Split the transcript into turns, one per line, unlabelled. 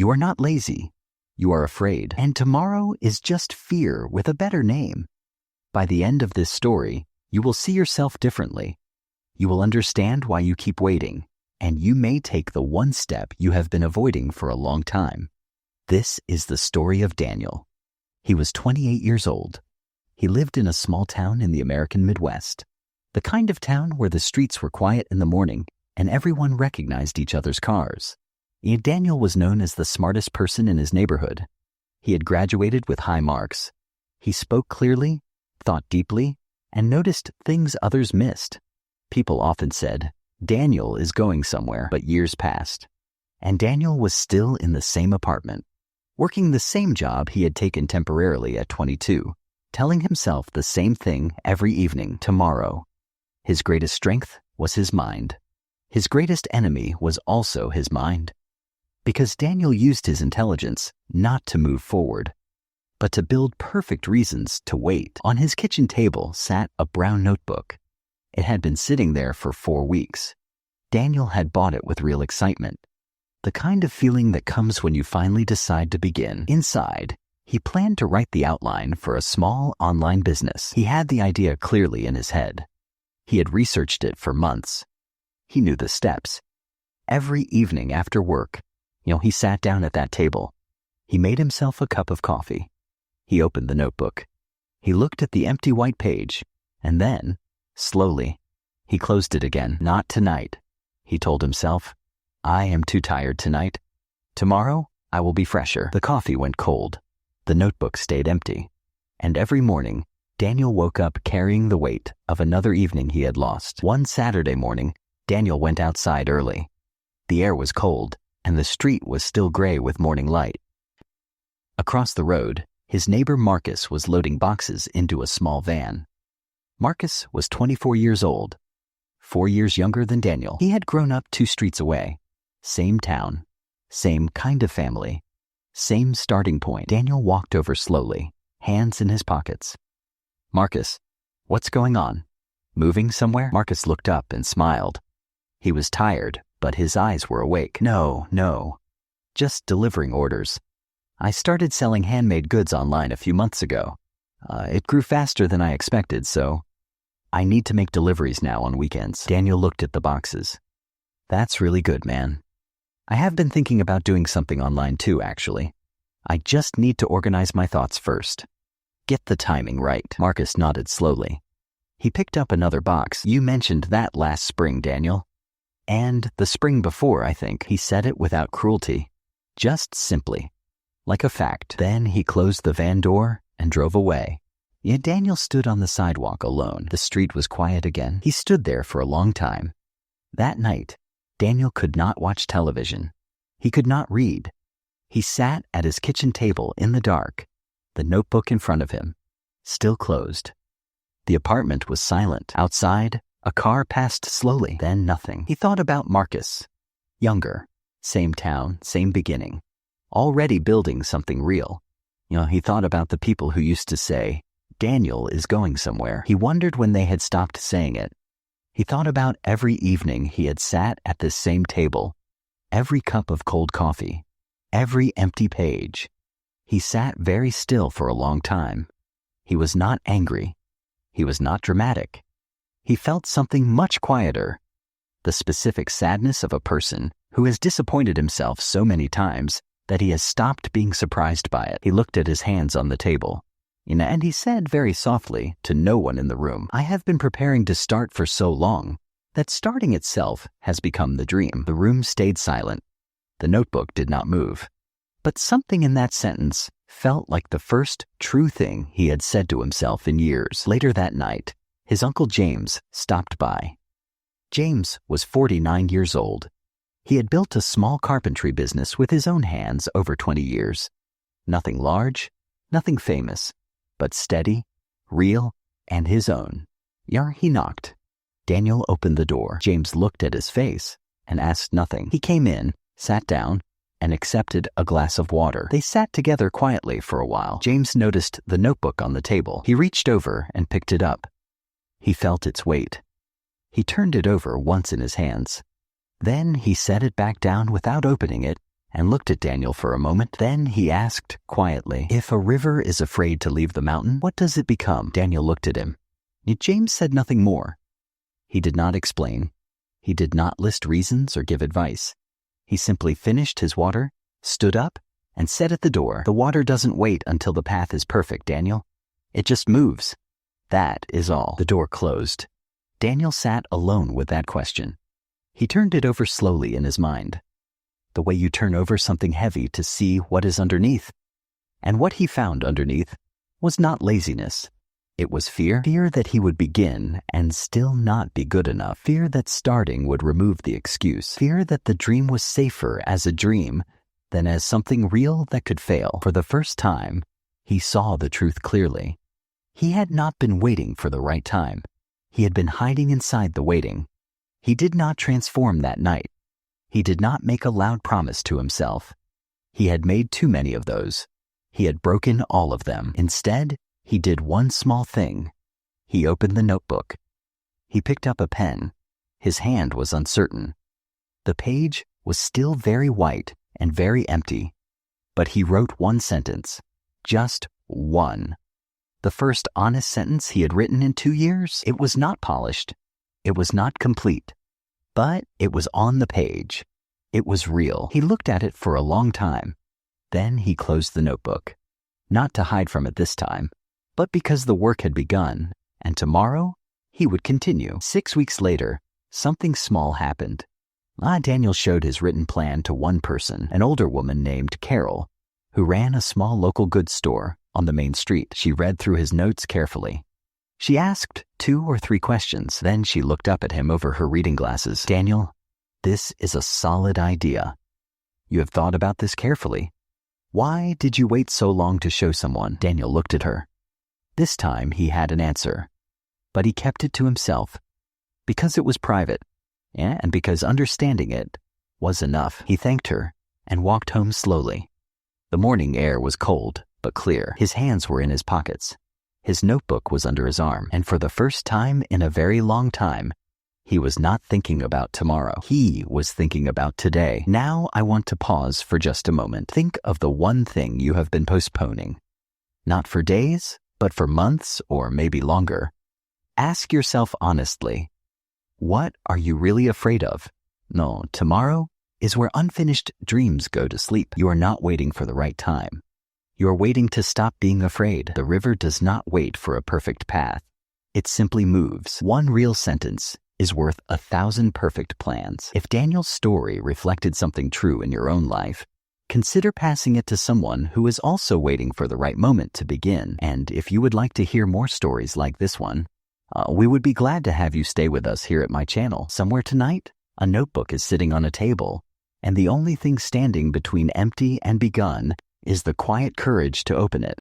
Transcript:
You are not lazy. You are afraid. And tomorrow is just fear with a better name. By the end of this story, you will see yourself differently. You will understand why you keep waiting, and you may take the one step you have been avoiding for a long time. This is the story of Daniel. He was 28 years old. He lived in a small town in the American Midwest, the kind of town where the streets were quiet in the morning and everyone recognized each other's cars. Daniel was known as the smartest person in his neighborhood. He had graduated with high marks. He spoke clearly, thought deeply, and noticed things others missed. People often said, "Daniel is going somewhere," but years passed, and Daniel was still in the same apartment, working the same job he had taken temporarily at 22, telling himself the same thing every evening: tomorrow. His greatest strength was his mind. His greatest enemy was also his mind. Because Daniel used his intelligence not to move forward, but to build perfect reasons to wait. On his kitchen table sat a brown notebook. It had been sitting there for 4 weeks. Daniel had bought it with real excitement, the kind of feeling that comes when you finally decide to begin. Inside, he planned to write the outline for a small online business. He had the idea clearly in his head. He had researched it for months. He knew the steps. Every evening after work, he sat down at that table. He made himself a cup of coffee. He opened the notebook. He looked at the empty white page, and then, slowly, he closed it again. Not tonight, he told himself. I am too tired tonight. Tomorrow, I will be fresher. The coffee went cold. The notebook stayed empty. And every morning, Daniel woke up carrying the weight of another evening he had lost. One Saturday morning, Daniel went outside early. The air was cold, and the street was still gray with morning light. Across the road, his neighbor Marcus was loading boxes into a small van. Marcus was 24 years old, 4 years younger than Daniel. He had grown up 2 streets away. Same town, same kind of family, same starting point. Daniel walked over slowly, hands in his pockets. Marcus, what's going on? Moving somewhere? Marcus looked up and smiled. He was tired, but his eyes were awake. No. Just delivering orders. I started selling handmade goods online a few months ago. It grew faster than I expected, so I need to make deliveries now on weekends. Daniel looked at the boxes. That's really good, man. I have been thinking about doing something online too, actually. I just need to organize my thoughts first. Get the timing right. Marcus nodded slowly. He picked up another box. You mentioned that last spring, Daniel. And the spring before, I think. He said it without cruelty, just simply, like a fact. Then he closed the van door and drove away. Yet Daniel stood on the sidewalk alone. The street was quiet again. He stood there for a long time. That night, Daniel could not watch television. He could not read. He sat at his kitchen table in the dark, the notebook in front of him, still closed. The apartment was silent. Outside, a car passed slowly, then nothing. He thought about Marcus. Younger, same town, same beginning, already building something real. He thought about the people who used to say, Daniel is going somewhere. He wondered when they had stopped saying it. He thought about every evening he had sat at this same table, every cup of cold coffee, every empty page. He sat very still for a long time. He was not angry. He was not dramatic. He felt something much quieter, the specific sadness of a person who has disappointed himself so many times that he has stopped being surprised by it. He looked at his hands on the table, and he said very softly to no one in the room, I have been preparing to start for so long that starting itself has become the dream. The room stayed silent. The notebook did not move. But something in that sentence felt like the first true thing he had said to himself in years. Later that night, his Uncle James stopped by. James was 49 years old. He had built a small carpentry business with his own hands over 20 years. Nothing large, nothing famous, but steady, real, and his own. He knocked. Daniel opened the door. James looked at his face and asked nothing. He came in, sat down, and accepted a glass of water. They sat together quietly for a while. James noticed the notebook on the table. He reached over and picked it up. He felt its weight. He turned it over once in his hands. Then he set it back down without opening it and looked at Daniel for a moment. Then he asked quietly, "If a river is afraid to leave the mountain, what does it become?" Daniel looked at him. James said nothing more. He did not explain. He did not list reasons or give advice. He simply finished his water, stood up, and said at the door, "The water doesn't wait until the path is perfect, Daniel. It just moves. That is all." The door closed. Daniel sat alone with that question. He turned it over slowly in his mind, the way you turn over something heavy to see what is underneath. And what he found underneath was not laziness. It was fear. Fear that he would begin and still not be good enough. Fear that starting would remove the excuse. Fear that the dream was safer as a dream than as something real that could fail. For the first time, he saw the truth clearly. He had not been waiting for the right time. He had been hiding inside the waiting. He did not transform that night. He did not make a loud promise to himself. He had made too many of those. He had broken all of them. Instead, he did one small thing. He opened the notebook. He picked up a pen. His hand was uncertain. The page was still very white and very empty. But he wrote one sentence. Just one. The first honest sentence he had written in 2 years. It was not polished. It was not complete. But it was on the page. It was real. He looked at it for a long time. Then he closed the notebook. Not to hide from it this time, but because the work had begun, and tomorrow he would continue. 6 weeks later, something small happened. Daniel showed his written plan to one person, an older woman named Carol, who ran a small local goods store on the main street. She read through his notes carefully. She asked 2 or 3 questions. Then she looked up at him over her reading glasses. "Daniel, this is a solid idea. You have thought about this carefully. Why did you wait so long to show someone?" Daniel looked at her. This time he had an answer, but he kept it to himself because it was private, and because understanding it was enough. He thanked her and walked home slowly. The morning air was cold but clear. His hands were in his pockets. His notebook was under his arm, and for the first time in a very long time, he was not thinking about tomorrow. He was thinking about today. Now I want to pause for just a moment. Think of the one thing you have been postponing. Not for days, but for months or maybe longer. Ask yourself honestly, what are you really afraid of? No, tomorrow is where unfinished dreams go to sleep. You are not waiting for the right time. You are waiting to stop being afraid. The river does not wait for a perfect path. It simply moves. One real sentence is worth 1,000 perfect plans. If Daniel's story reflected something true in your own life, consider passing it to someone who is also waiting for the right moment to begin. And if you would like to hear more stories like this one, we would be glad to have you stay with us here at my channel. Somewhere tonight, a notebook is sitting on a table, and the only thing standing between empty and begun is the quiet courage to open it.